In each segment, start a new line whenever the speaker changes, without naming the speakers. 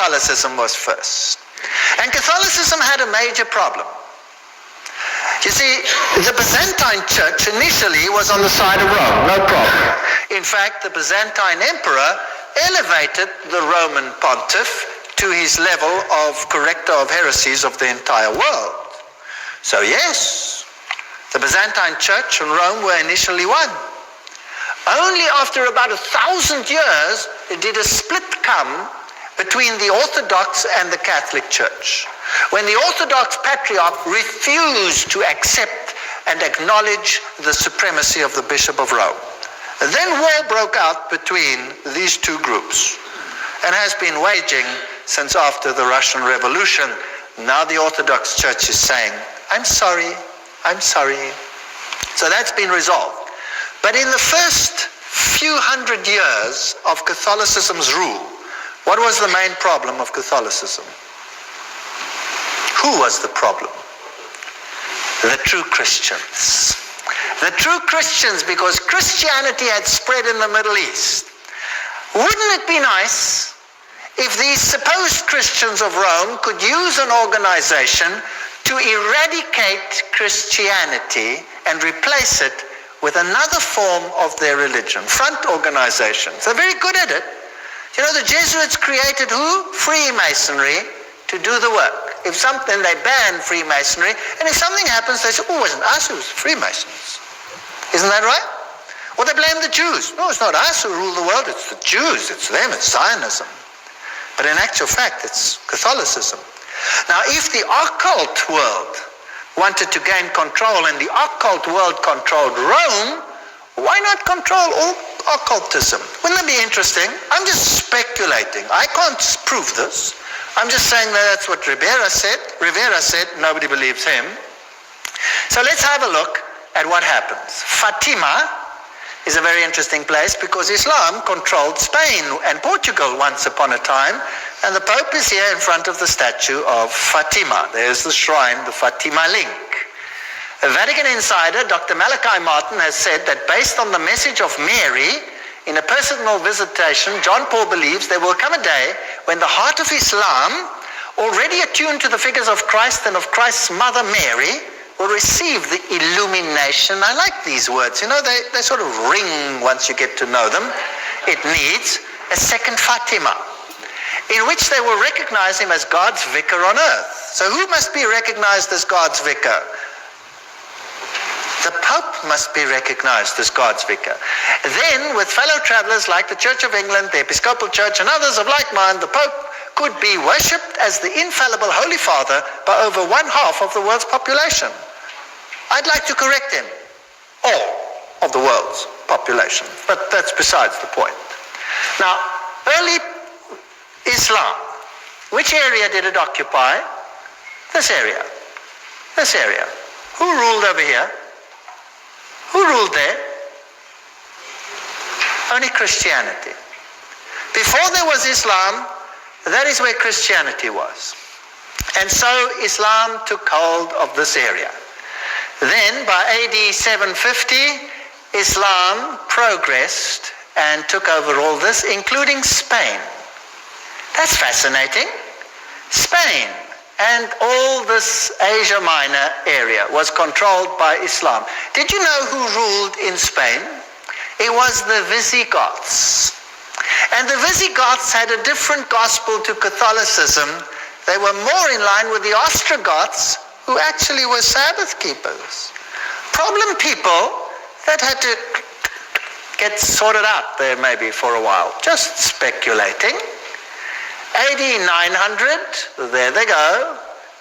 Catholicism was first. And Catholicism had a major problem. You see, the Byzantine church initially was on the side of Rome, no problem. In fact, the Byzantine emperor elevated the Roman pontiff to his level of corrector of heresies of the entire world. So yes, the Byzantine church and Rome were initially one. Only after about 1,000 years did a split come between the Orthodox and the Catholic Church, when the Orthodox Patriarch refused to accept and acknowledge the supremacy of the Bishop of Rome. And then war broke out between these two groups and has been waging since after the Russian Revolution. Now the Orthodox Church is saying, I'm sorry. So that's been resolved. But in the first few hundred years of Catholicism's rule, what was the main problem of Catholicism? Who was the problem? The true Christians. The true Christians, because Christianity had spread in the Middle East. Wouldn't it be nice if these supposed Christians of Rome could use an organization to eradicate Christianity and replace it with another form of their religion? Front organizations. They're very good at it. You know, the Jesuits created who? Freemasonry to do the work. If something, they ban Freemasonry, and if something happens, they say, oh, it wasn't us, it was Freemasons. Isn't that right? Or they blame the Jews. No, it's not us who rule the world, it's the Jews, it's them, it's Zionism. But in actual fact, it's Catholicism. Now, if the occult world wanted to gain control and the occult world controlled Rome, why not control all occultism? Wouldn't that be interesting? I'm just speculating. I can't prove this. I'm just saying that that's what Rivera said. Rivera said, nobody believes him. So let's have a look at what happens. Fatima is a very interesting place because Islam controlled Spain and Portugal once upon a time, and the Pope is here in front of the statue of Fatima. There's the shrine, the Fatima link. A Vatican insider, Dr. Malachi Martin, has said that based on the message of Mary in a personal visitation, John Paul believes there will come a day when the heart of Islam, already attuned to the figures of Christ and of Christ's mother Mary, will receive the illumination. I like these words. You know, they sort of ring once you get to know them. It needs a second Fatima, in which they will recognize him as God's vicar on earth. So who must be recognized as God's vicar? The Pope must be recognized as God's vicar. Then, with fellow travelers like the Church of England, the Episcopal Church, and others of like mind, the Pope could be worshipped as the infallible Holy Father by over 1/2 of the world's population. I'd like to correct him. All of the world's population. But that's besides the point. Now, early Islam, which area did it occupy? This area. This area. Who ruled over here? Who ruled there? Only Christianity. Before there was Islam, that is where Christianity was. And so Islam took hold of this area. Then by AD 750, Islam progressed and took over all this, including Spain. That's fascinating. Spain and all this Asia Minor area was controlled by Islam. Did you know who ruled in Spain? It was the Visigoths. And the Visigoths had a different gospel to Catholicism. They were more in line with the Ostrogoths, who actually were Sabbath keepers. Problem people that had to get sorted out there maybe for a while. Just speculating. AD 900, there they go,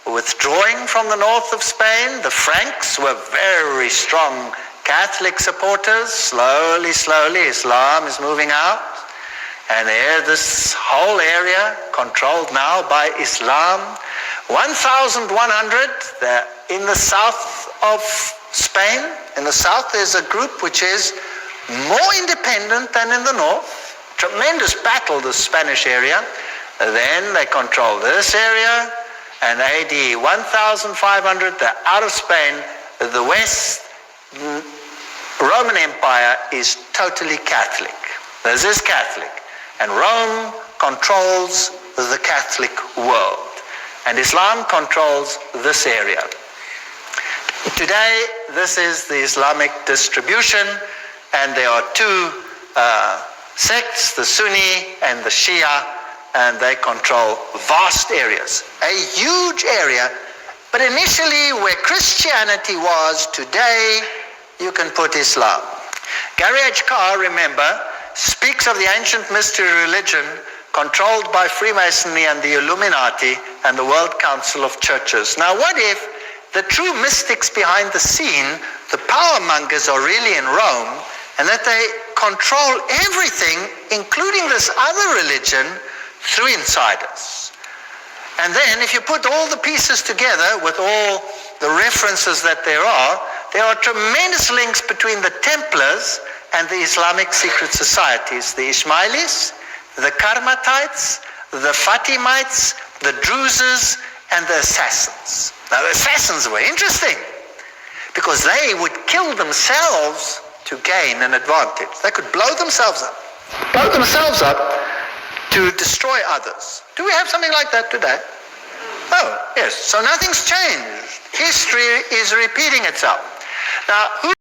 withdrawing from the north of Spain. The Franks were very strong Catholic supporters. Slowly, Islam is moving out. And there, this whole area controlled now by Islam. 1100, in the south of Spain. In the south, there's a group which is more independent than in the north. Tremendous battle, the Spanish area. Then they control this area, and AD 1500, they're out of Spain. The West, Roman Empire is totally Catholic. This is Catholic. And Rome controls the Catholic world. And Islam controls this area. Today, this is the Islamic distribution, and there are two sects, the Sunni and the Shia, and they control vast areas, a huge area. But initially, where Christianity was, today you can put Islam. Gary H. Carr, remember, speaks of the ancient mystery religion controlled by Freemasonry and the Illuminati and the World Council of Churches. Now, what if the true mystics behind the scene, the power mongers, are really in Rome, and that they control everything, including this other religion, through insiders? And then, if you put all the pieces together with all the references that there are tremendous links between the Templars and the Islamic secret societies, the Ismailis, the Karmatites, the Fatimites, the Druzes, and the Assassins. Now, the Assassins were interesting because they would kill themselves to gain an advantage. They could blow themselves up to destroy others. Do we have something like that today? Oh, yes. So nothing's changed. History is repeating itself. Now, who